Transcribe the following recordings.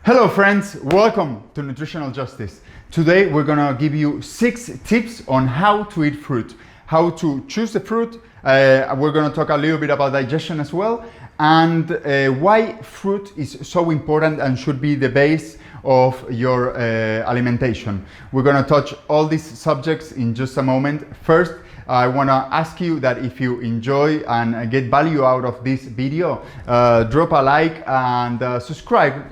Hello friends, welcome to Nutritional Justice. Today we're gonna give you 6 tips on how to eat fruit, how to choose the fruit. We're gonna talk a little bit about digestion as well, and why fruit is so important and should be the base of your alimentation. We're gonna touch all these subjects in just a moment. First, I want to ask you that if you enjoy and get value out of this video, drop a like and subscribe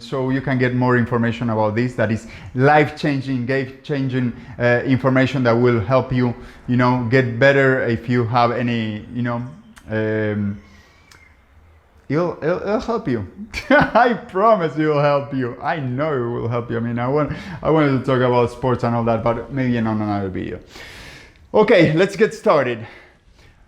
so you can get more information about this. That is life-changing, game-changing information that will help you, get better. If you have any, it'll help you. I promise it will help you. I know it will help you. I mean, I wanted to talk about sports and all that, but maybe in another video. Okay, let's get started.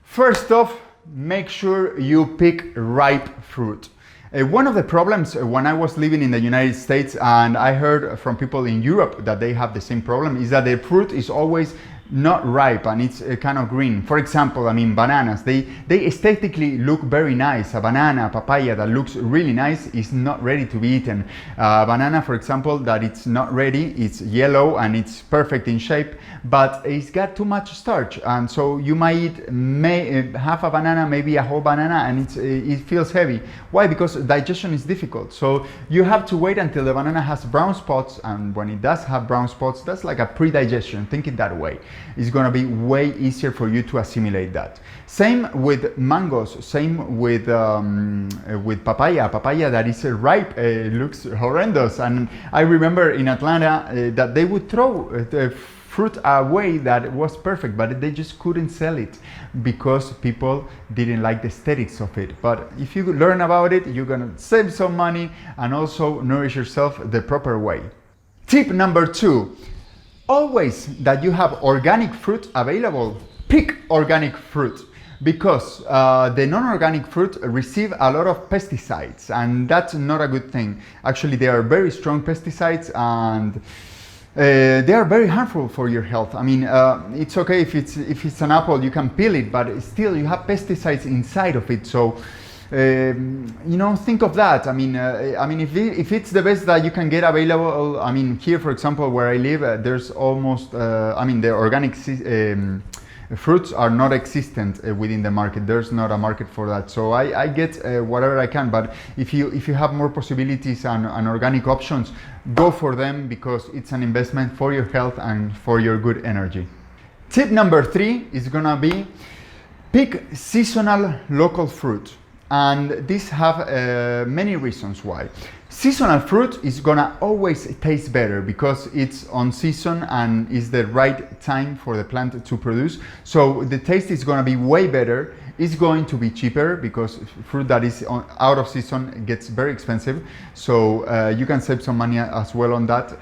First off, make sure you pick ripe fruit. One of the problems when I was living in the United States, and I heard from people in Europe that they have the same problem, is that the fruit is always not ripe and it's kind of green. For example, bananas, they aesthetically look very nice. A banana, a papaya that looks really nice is not ready to be eaten. Banana, for example, that it's not ready, it's yellow and it's perfect in shape, but it's got too much starch, and so you might eat half a banana, maybe a whole banana, and it feels heavy. Why? Because digestion is difficult. So you have to wait until the banana has brown spots, and when it does have brown spots, that's like a pre-digestion. Think it that way. It's going to be way easier for you to assimilate that. Same with mangoes, same with papaya. Papaya that is ripe looks horrendous. And I remember in Atlanta that they would throw the fruit away that was perfect, but they just couldn't sell it because people didn't like the aesthetics of it. But if you learn about it, you're going to save some money and also nourish yourself the proper way. Tip number 2. Always that you have organic fruit available, pick organic fruit, because the non-organic fruit receive a lot of pesticides, and that's not a good thing. Actually, they are very strong pesticides, and they are very harmful for your health. It's okay if it's an apple, you can peel it, but still you have pesticides inside of it. So think of that. If it's the best that you can get available, here, for example, where I live, there's almost, the organic fruits are not existent within the market. There's not a market for that. So I get whatever I can, but if you have more possibilities and organic options, go for them, because it's an investment for your health and for your good energy. Tip number 3 is gonna be pick seasonal local fruit. And these have many reasons why. Seasonal fruit is gonna always taste better because it's on season and is the right time for the plant to produce. So the taste is gonna be way better. It's going to be cheaper because fruit that is out of season gets very expensive. So you can save some money as well on that,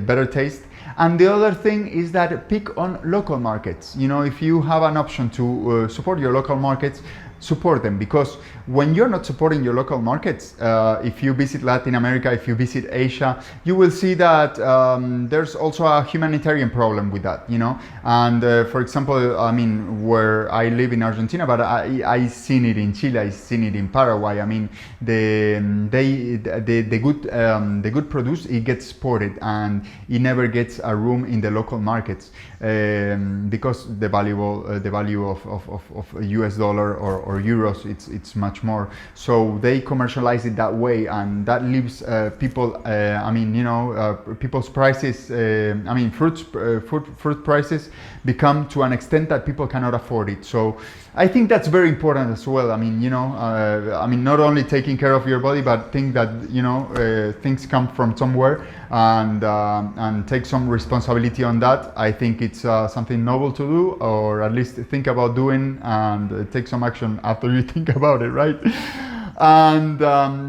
better taste. And the other thing is that pick on local markets. If you have an option to support your local markets, support them, because when you're not supporting your local markets, if you visit Latin America, if you visit Asia, you will see that there's also a humanitarian problem with that, and for example, where I live in Argentina, but I seen it in Chile, I seen it in Paraguay. The good produce, it gets exported and it never gets a room in the local markets because the value of US dollar or euros, it's much more. So they commercialize it that way, and that leaves people. People's prices. Fruit prices become to an extent that people cannot afford it. So I think that's very important as well. Not only taking care of your body, but think that things come from somewhere, and take some responsibility on that. I think it's something noble to do, or at least think about doing, and take some action after you think about it, right? And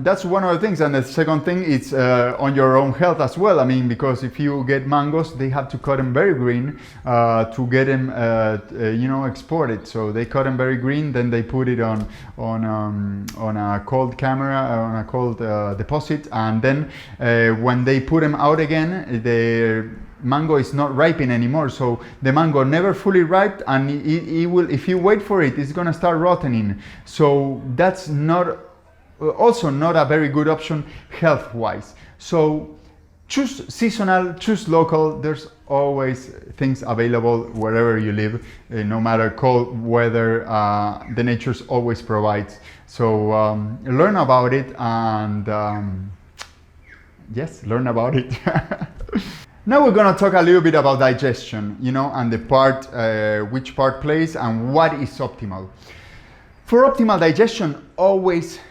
that's one of the things. And the second thing is on your own health as well. Because if you get mangoes, they have to cut them very green to get them exported. So they cut them very green, then they put it on a cold camera, on a cold deposit, and then when they put them out again, the mango is not ripening anymore. So the mango never fully ripe, and it will, if you wait for it, it's gonna start rotting. So that's not also not a very good option health-wise. So choose seasonal, choose local. There's always things available wherever you live, no matter cold weather, the nature's always provides. So learn about it, and yes, learn about it. Now we're gonna talk a little bit about digestion, you know, and the part, which part plays and what is optimal. For optimal digestion, always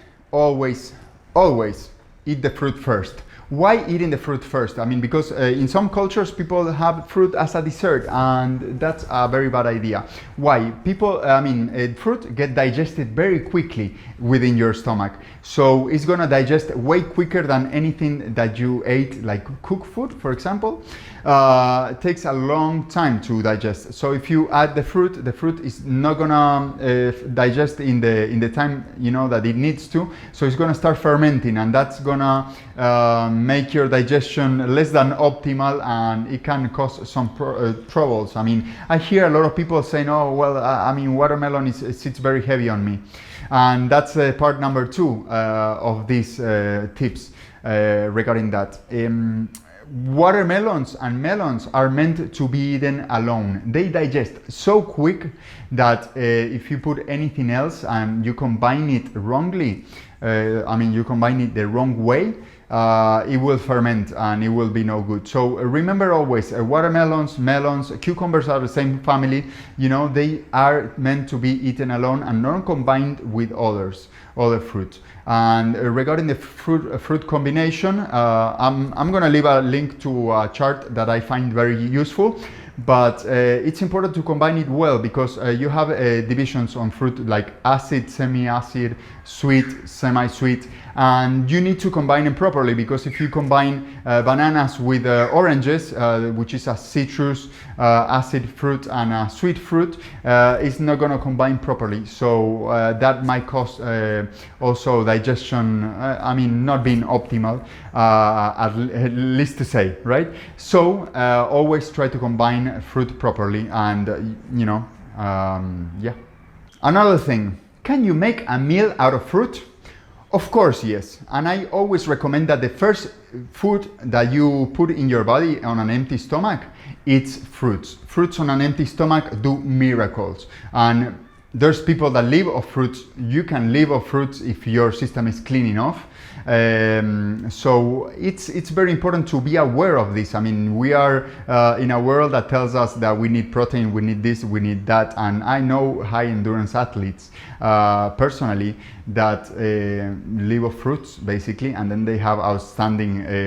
eat the fruit first. Why eating the fruit first? I mean, because in some cultures people have fruit as a dessert, and that's a very bad idea. Why? Fruit get digested very quickly within your stomach, so it's gonna digest way quicker than anything that you ate, like cooked food, for example. It takes a long time to digest. So if you add the fruit is not gonna digest in the time, you know, that it needs to. So it's gonna start fermenting, and that's gonna make your digestion less than optimal, and it can cause some troubles. I mean, I hear a lot of people saying, "Oh, well, watermelon sits very heavy on me," and that's part number 2 of these tips regarding that. Watermelons and melons are meant to be eaten alone. They digest so quick that if you put anything else and you combine it wrongly, you combine it the wrong way, it will ferment and it will be no good. So remember always, watermelons, melons, cucumbers are the same family. You know, they are meant to be eaten alone and not combined with other fruits. And regarding the fruit combination, I'm gonna leave a link to a chart that I find very useful. But it's important to combine it well, because you have divisions on fruit like acid, semi-acid, sweet, semi-sweet, and you need to combine them properly, because if you combine bananas with oranges, which is a citrus, acid fruit, and a sweet fruit, it's not going to combine properly. So that might cause also digestion, not being optimal, at least to say, right? So always try to combine fruit properly, and yeah. Another thing, can you make a meal out of fruit? Of course, yes. And I always recommend that the first food that you put in your body on an empty stomach, it's fruits. Fruits on an empty stomach do miracles. And there's people that live off fruits. You can live off fruits if your system is clean enough. So it's very important to be aware of this. I mean, we are in a world that tells us that we need protein, we need this, we need that. And I know high endurance athletes personally that live off fruits basically, and then they have outstanding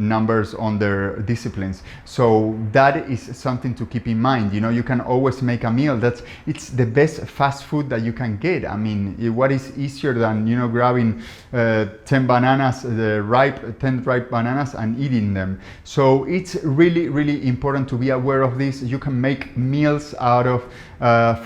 numbers on their disciplines. So that is something to keep in mind. You know, you can always make a meal it's the best fast food that you can get. I mean, what is easier than, grabbing 10 bananas, 10 ripe bananas and eating them? So it's really, really important to be aware of this. You can make meals out of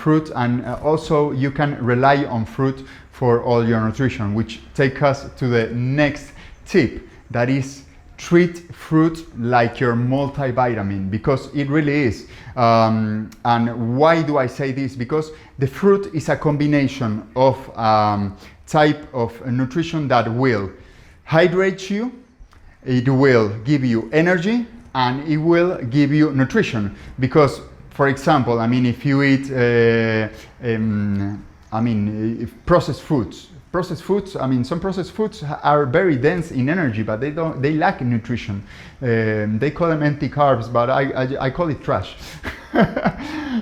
fruit, and also you can rely on fruit for all your nutrition, which takes us to the next tip. That is, treat fruit like your multivitamin, because it really is. And why do I say this? Because the fruit is a combination of type of nutrition that will hydrate you, it will give you energy, and it will give you nutrition. Because, for example, if you eat processed foods, some processed foods are very dense in energy, but they lack nutrition. They call them empty carbs, but I call it trash.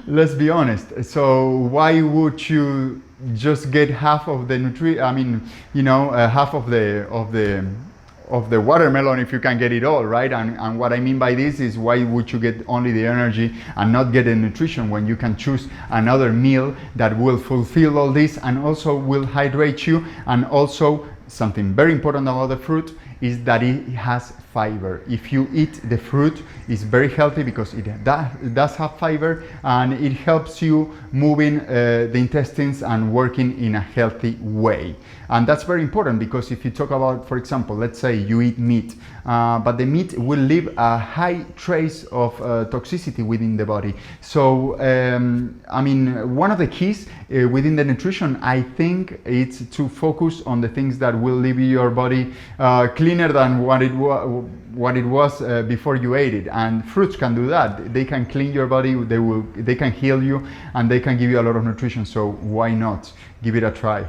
Let's be honest. So why would you just get half of the half of the watermelon if you can get it all, right? And what I mean by this is, why would you get only the energy and not get the nutrition when you can choose another meal that will fulfill all this and also will hydrate you? And also, something very important about the fruit is that it has fiber. If you eat the fruit, it's very healthy because it does have fiber, and it helps you moving the intestines and working in a healthy way. And that's very important, because if you talk about, for example, let's say you eat meat, but the meat will leave a high trace of toxicity within the body. So I mean, one of the keys within the nutrition, I think, it's to focus on the things that will leave your body cleaner than what it was before you ate it. And fruits can do that. They can clean your body, they can heal you, and they can give you a lot of nutrition. So why not give it a try?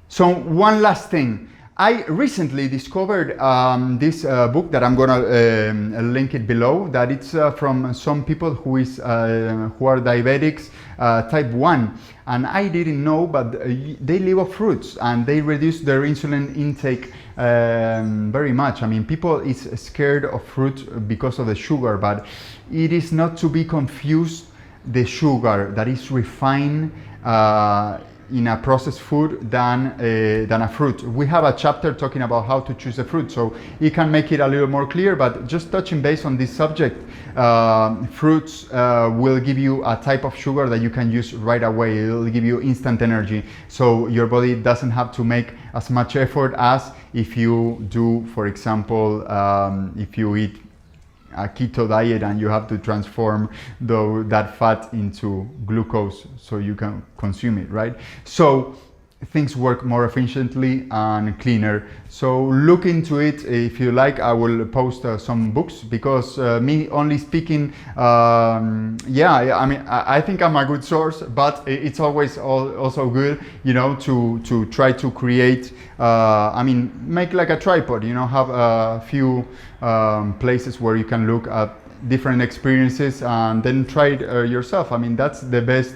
So one last thing. I recently discovered this book that I'm gonna link it below, that it's from some people who are diabetics type 1, and I didn't know, but they live off fruits and they reduce their insulin intake very much. I mean, people is scared of fruit because of the sugar, but it is not to be confused the sugar that is refined in a processed food than a fruit. We have a chapter talking about how to choose a fruit, so it can make it a little more clear, but just touching base on this subject, fruits will give you a type of sugar that you can use right away. It will give you instant energy, so your body doesn't have to make as much effort as if you do, for example, if you eat a keto diet and you have to transform that fat into glucose so you can consume it, right? So things work more efficiently and cleaner. So look into it if you like. I will post some books, because me only speaking, yeah, I mean, I think I'm a good source, but it's always also good, you know, to try to create, I mean, make like a tripod, you know, have a few places where you can look at different experiences and then try it yourself. I mean, that's the best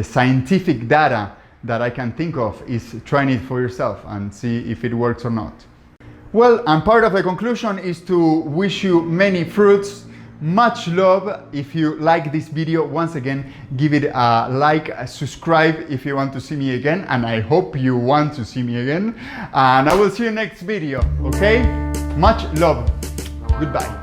scientific data that I can think of, is trying it for yourself and see if it works or not. Well, and part of the conclusion is to wish you many fruits, much love. If you like this video, once again, give it a like, subscribe if you want to see me again, and I hope you want to see me again, and I will see you next video, okay? Much love. Goodbye.